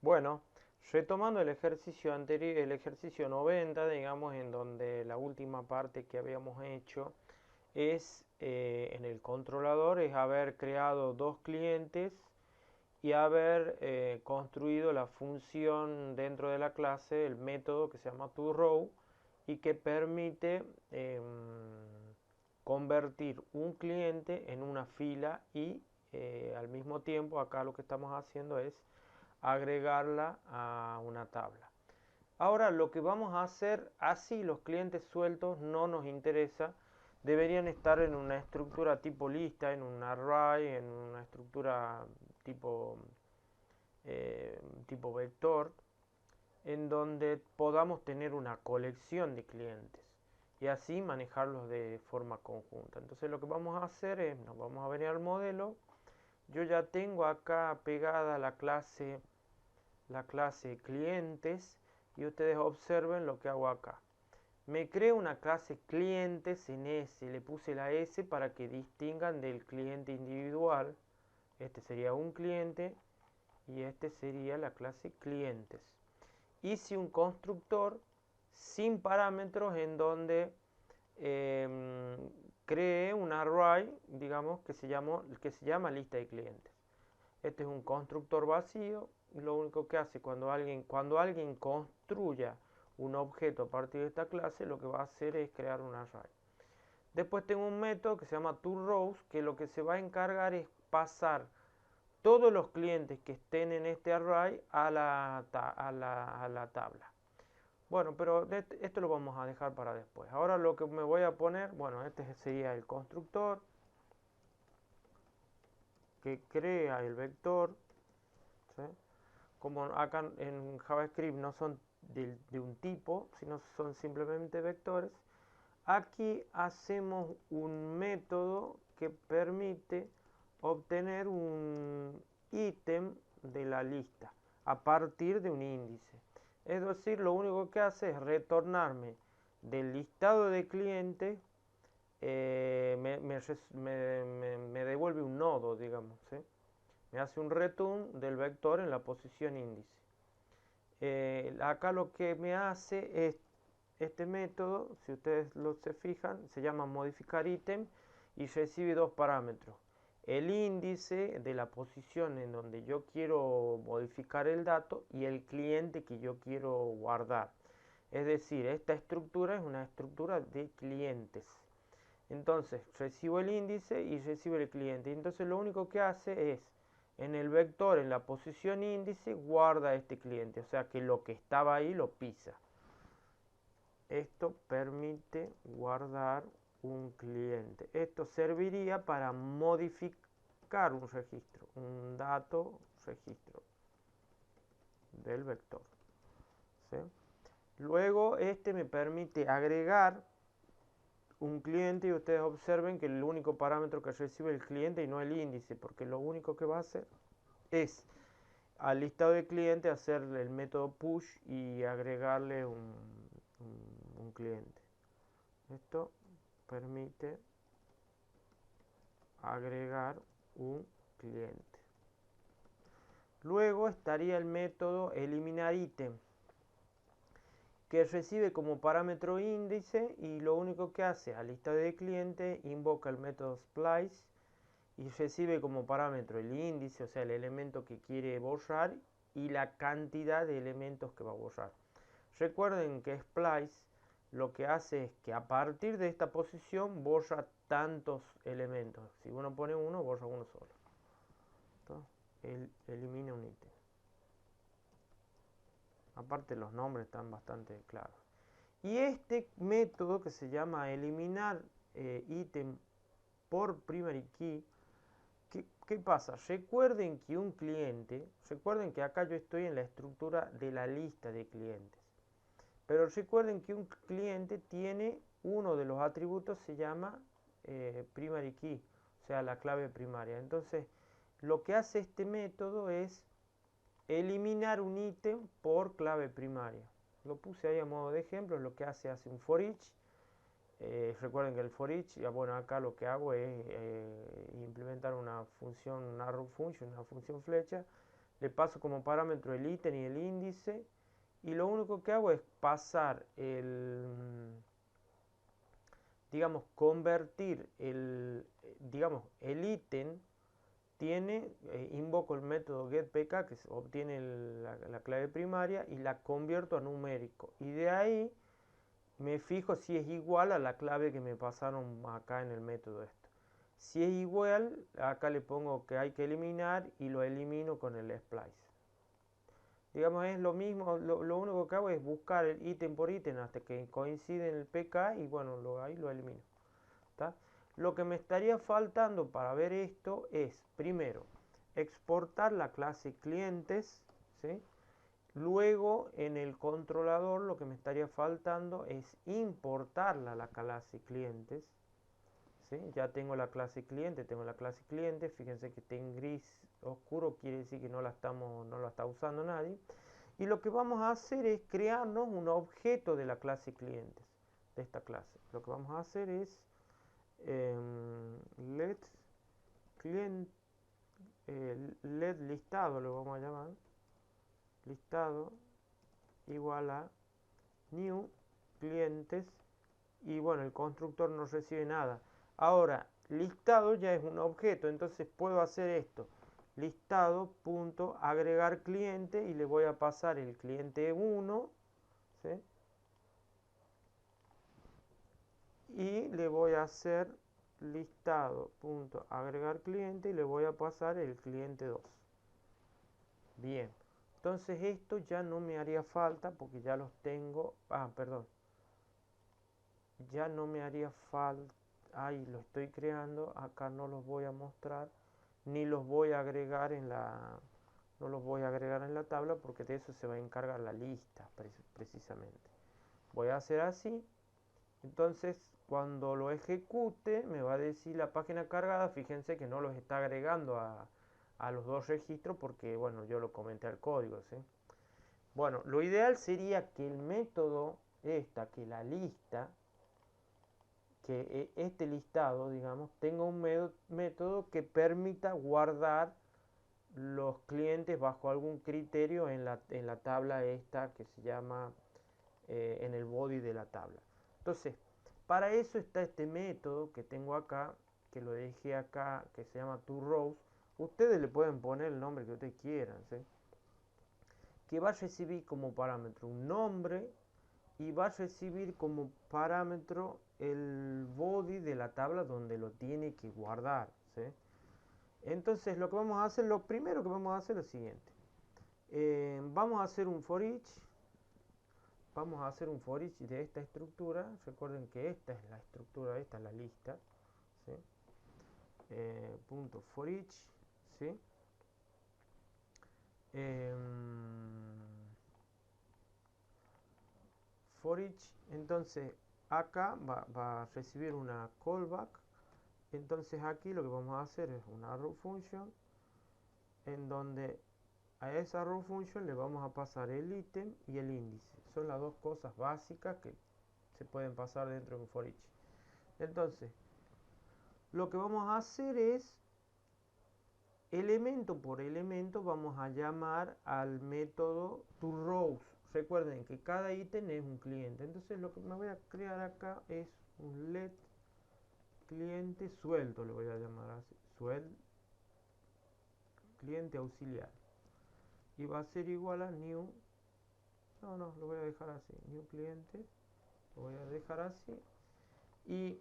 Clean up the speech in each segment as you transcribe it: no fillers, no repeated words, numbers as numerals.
Bueno, retomando el ejercicio anterior, el ejercicio 90, digamos, en donde la última parte que habíamos hecho es en el controlador, es haber creado dos clientes y haber construido la función dentro de la clase, el método que se llama toRow y que permite convertir un cliente en una fila y al mismo tiempo acá lo que estamos haciendo es agregarla a una tabla. Ahora lo que vamos a hacer, así los clientes sueltos no nos interesa, deberían estar en una estructura tipo lista, en un array, en una estructura tipo, tipo vector, en donde podamos tener una colección de clientes y así manejarlos de forma conjunta. Entonces lo que vamos a hacer es, nos vamos a venir al modelo, yo ya tengo acá pegada la clase clientes y ustedes observen lo que hago acá. Me creo una clase clientes en S, le puse la S para que distingan del cliente individual. Este sería un cliente y este sería la clase clientes. Hice un constructor sin parámetros en donde eh, creé un array, digamos, que se llama lista de clientes. Este es un constructor vacío y lo único que hace cuando alguien construya un objeto a partir de esta clase, lo que va a hacer es crear un array. Después tengo un método que se llama toRows, que lo que se va a encargar es pasar todos los clientes que estén en este array a la tabla. Bueno, pero esto lo vamos a dejar para después. Ahora lo que me voy a poner, bueno, este sería el constructor que crea el vector, ¿sí? Como acá en JavaScript no son de un tipo, sino son simplemente vectores, aquí hacemos un método que permite obtener un ítem de la lista a partir de un índice. Es decir, lo único que hace es retornarme del listado de clientes, me devuelve un nodo, digamos, ¿sí? Me hace un return del vector en la posición índice. Acá lo que me hace es este método, si ustedes se fijan, se llama modificar ítem y recibe dos parámetros. El índice de la posición en donde yo quiero modificar el dato y el cliente que yo quiero guardar. Es decir, esta estructura es una estructura de clientes. Entonces, recibo el índice y recibo el cliente. Entonces, lo único que hace es, en el vector, en la posición índice, guarda este cliente. O sea, que lo que estaba ahí lo pisa. Esto permite guardar un cliente. Esto serviría para modificar un registro, un dato registro del vector, ¿sí? Luego este me permite agregar un cliente y ustedes observen que el único parámetro que recibe el cliente y no el índice, porque lo único que va a hacer es al listado de cliente hacerle el método push y agregarle un cliente. Esto permite agregar un cliente. Luego estaría el método eliminar ítem, que recibe como parámetro índice y lo único que hace a lista de cliente invoca el método splice y recibe como parámetro el índice, o sea, el elemento que quiere borrar y la cantidad de elementos que va a borrar. Recuerden que splice lo que hace es que a partir de esta posición borra tantos elementos. Si uno pone uno, borra uno solo. Entonces, elimina un ítem. Aparte los nombres están bastante claros. Y este método que se llama eliminar ítem por primary key, ¿qué pasa? Recuerden que acá yo estoy en la estructura de la lista de clientes. Pero recuerden que un cliente tiene uno de los atributos, se llama primary key, o sea, la clave primaria. Entonces, lo que hace este método es eliminar un ítem por clave primaria. Lo puse ahí a modo de ejemplo, es lo que hace un for each. Recuerden que el for each, bueno, acá lo que hago es implementar una función, una arrow function, una función flecha, le paso como parámetro el ítem y el índice, y lo único que hago es pasar digamos, convertir digamos, el ítem tiene, invoco el método getPK que obtiene la clave primaria y la convierto a numérico. Y de ahí me fijo si es igual a la clave que me pasaron acá en el método esto. Si es igual, acá le pongo que hay que eliminar y lo elimino con el splice. Digamos, es lo mismo, lo único que hago es buscar el ítem por ítem hasta que coincide en el PK y bueno, ahí lo elimino. ¿Tá? Lo que me estaría faltando para ver esto es, primero, exportar la clase clientes, ¿sí? Luego en el controlador lo que me estaría faltando es importarla la clase clientes, ¿sí? Ya tengo la clase cliente, fíjense que está en gris oscuro, quiere decir que no la está usando nadie. Y lo que vamos a hacer es crearnos un objeto de la clase clientes, de esta clase. Lo que vamos a hacer es let client, let listado, lo vamos a llamar, listado igual a new clientes, y bueno, el constructor no recibe nada. Ahora, listado ya es un objeto, entonces puedo hacer esto, listado punto agregar cliente, y le voy a pasar el cliente 1, ¿sí? Y le voy a hacer listado punto agregar cliente y le voy a pasar el cliente 2. Bien, entonces esto ya no me haría falta porque ya los tengo. Perdón, ya no me haría falta. Ahí lo estoy creando, acá no los voy a mostrar ni los voy a agregar en la no los voy a agregar en la tabla porque de eso se va a encargar la lista precisamente. Voy a hacer así. Entonces, cuando lo ejecute, me va a decir la página cargada. Fíjense que no los está agregando a los dos registros porque, bueno, yo lo comenté al código, ¿sí? Bueno, lo ideal sería que el método, que la lista, que este listado, digamos, tenga un método que permita guardar los clientes bajo algún criterio en la tabla esta que se llama en el body de la tabla. Entonces, para eso está este método que tengo acá, que lo dejé acá, que se llama toRows. Ustedes le pueden poner el nombre que ustedes quieran, ¿sí? Que va a recibir como parámetro un nombre y va a recibir como parámetro el body de la tabla donde lo tiene que guardar, ¿sí? Entonces lo que vamos a hacer, lo primero que vamos a hacer es lo siguiente. Vamos a hacer un for each. Vamos a hacer un for each de esta estructura. Recuerden que esta es la estructura, esta es la lista, ¿sí? Punto for each, ¿sí? For each, entonces acá va a recibir una callback. Entonces aquí lo que vamos a hacer es una row function en donde a esa row function le vamos a pasar el ítem y el índice. Son las dos cosas básicas que se pueden pasar dentro de un for each. Entonces, lo que vamos a hacer es, elemento por elemento, vamos a llamar al método toRows. Recuerden que cada ítem es un cliente. Entonces, lo que me voy a crear acá es un let cliente suelto, le voy a llamar así, cliente auxiliar. Y va a ser igual a new, no, lo voy a dejar así, new cliente, lo voy a dejar así. Y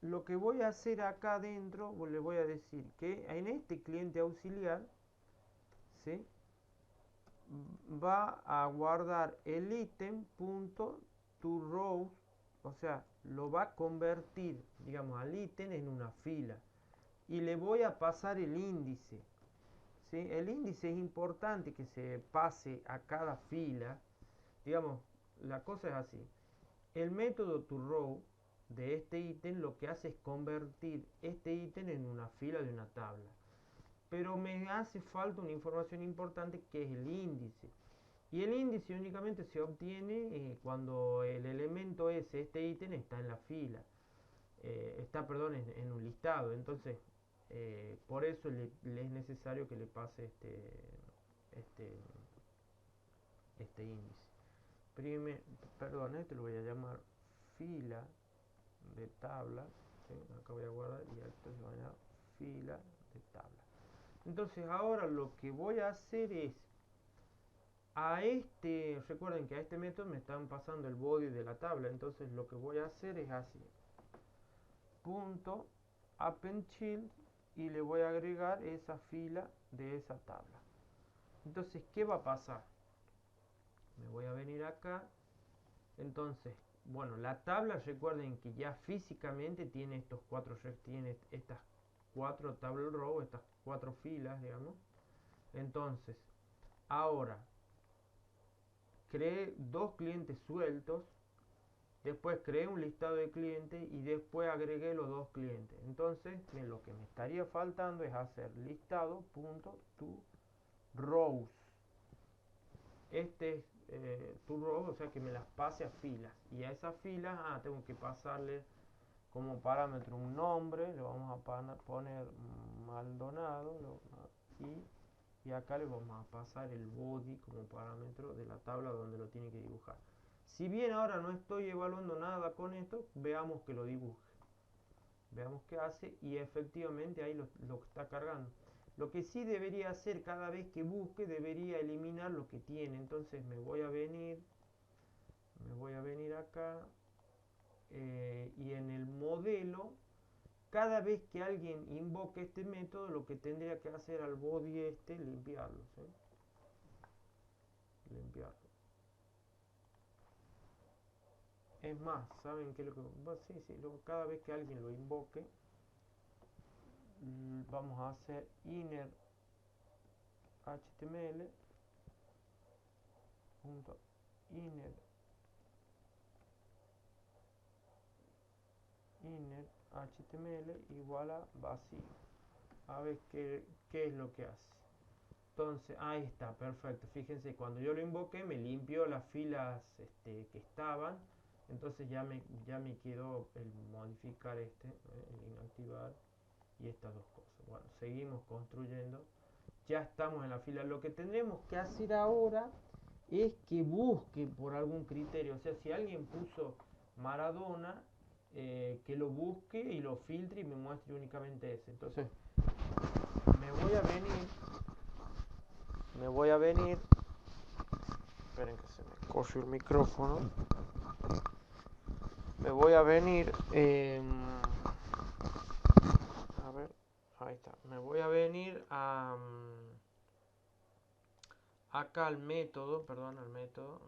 lo que voy a hacer acá adentro, le voy a decir que en este cliente auxiliar, ¿sí? Va a guardar el ítem punto toRows, o sea, lo va a convertir, digamos, al ítem en una fila. Y le voy a pasar el índice, ¿sí? El índice es importante que se pase a cada fila. Digamos, la cosa es así. El método toRow de este ítem lo que hace es convertir este ítem en una fila de una tabla. Pero me hace falta una información importante que es el índice. Y el índice únicamente se obtiene cuando el elemento ese, este ítem, está en la fila. Está, perdón, en un listado. Entonces, por eso le es necesario que le pase este, este índice. Perdón, este lo voy a llamar fila de tabla, ¿sí? Acá voy a guardar y esto se va a llamar fila de tabla. Entonces ahora lo que voy a hacer es recuerden que a este método me están pasando el body de la tabla, entonces lo que voy a hacer es así, punto append child, y le voy a agregar esa fila de esa tabla. Entonces, ¿qué va a pasar? Me voy a venir acá. Entonces, bueno, la tabla, recuerden que ya físicamente tiene tiene estas 4 table row, estas 4 filas, digamos. Entonces, ahora creé 2 clientes sueltos, después creé un listado de clientes y después agregué los 2 clientes. Entonces, lo que me estaría faltando es hacer listado.toRows. Este es toRows, o sea que me las pase a filas. Y a esas filas tengo que pasarle como parámetro un nombre, le vamos a poner Maldonado y acá le vamos a pasar el body como parámetro de la tabla donde lo tiene que dibujar. Si bien ahora no estoy evaluando nada con esto, veamos que lo dibuje. Veamos qué hace y efectivamente ahí lo está cargando. Lo que sí debería hacer cada vez que busque, debería eliminar lo que tiene. Entonces me voy a venir acá y en el modelo, cada vez que alguien invoque este método, lo que tendría que hacer al body limpiarlo, ¿sí? Limpiarlo. Es más, ¿saben qué es lo que? Cada vez que alguien lo invoque, vamos a hacer inner html punto inner html igual a vacío. A ver qué es lo que hace. Entonces, ahí está, perfecto. Fíjense, cuando yo lo invoqué me limpió las filas que estaban. Entonces ya me quedó el modificar el inactivar y estas dos cosas. Bueno, seguimos construyendo. Ya estamos en la fila. Lo que tendremos que hacer ahora es que busque por algún criterio. O sea, si alguien puso Maradona, que lo busque y lo filtre y me muestre únicamente ese. Entonces, me voy a venir. Esperen que se me cogió el micrófono. Me voy a venir. A ver, ahí está. Me voy a venir acá al método. Perdón, al método.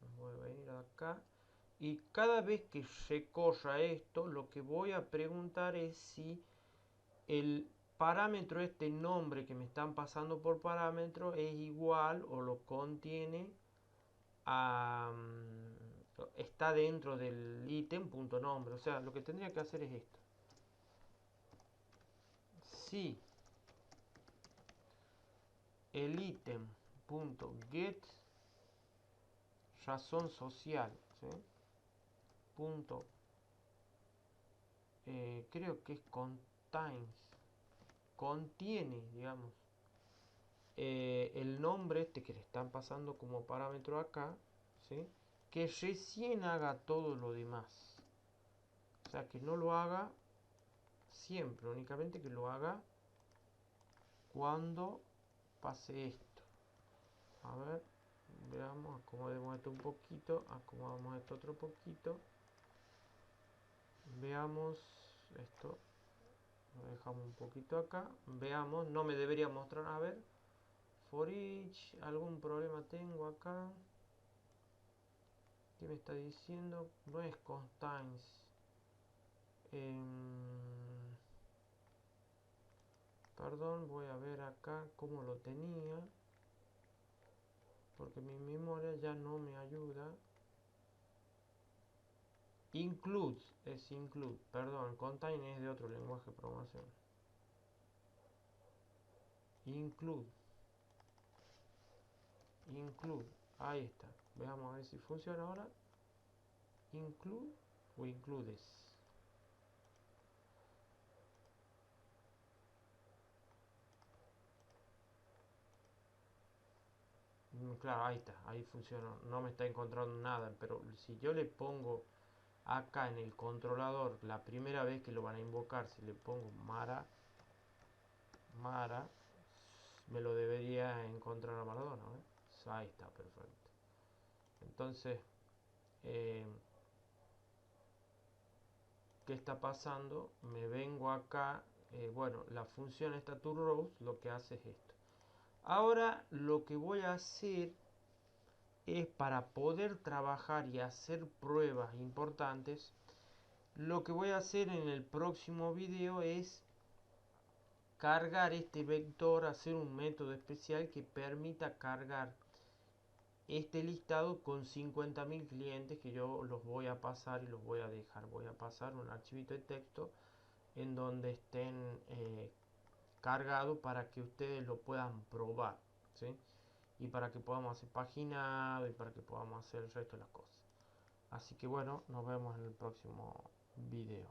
Me voy a venir acá. Y cada vez que recorra esto, lo que voy a preguntar es si el parámetro, este nombre que me están pasando por parámetro, es igual o lo contiene está dentro del ítem punto nombre. O sea, lo que tendría que hacer es esto. Si el ítem punto get razón social, ¿sí? Punto creo que es contiene, digamos, el nombre que le están pasando como parámetro acá, ¿sí? Que recién haga todo lo demás. O sea, que no lo haga siempre, únicamente que lo haga cuando pase esto. A ver, veamos, acomodemos esto un poquito, acomodamos esto otro poquito. Veamos esto, lo dejamos un poquito acá. Veamos, no me debería mostrar, a ver. For each, algún problema tengo acá. ¿Qué me está diciendo? No es constants. Perdón, voy a ver acá cómo lo tenía. Porque mi memoria ya no me ayuda. Include, es include. Perdón, contain es de otro lenguaje de programación. Include. Ahí está. Veamos a ver si funciona ahora. Include o includes. Claro, ahí está, ahí funcionó. No me está encontrando nada, pero si yo le pongo acá en el controlador, la primera vez que lo van a invocar, si le pongo Mara, me lo debería encontrar a Maradona, ¿eh? Ahí está, perfecto. Entonces, eh, ¿qué está pasando? Me vengo acá, bueno, la función esta toRows lo que hace es esto. Ahora lo que voy a hacer es para poder trabajar y hacer pruebas importantes. Lo que voy a hacer en el próximo video es cargar este vector, hacer un método especial que permita cargar este listado con 50.000 clientes que yo los voy a pasar y los voy a dejar. Voy a pasar un archivito de texto en donde estén cargados para que ustedes lo puedan probar, ¿sí? Y para que podamos hacer paginado y para que podamos hacer el resto de las cosas. Así que bueno, nos vemos en el próximo video.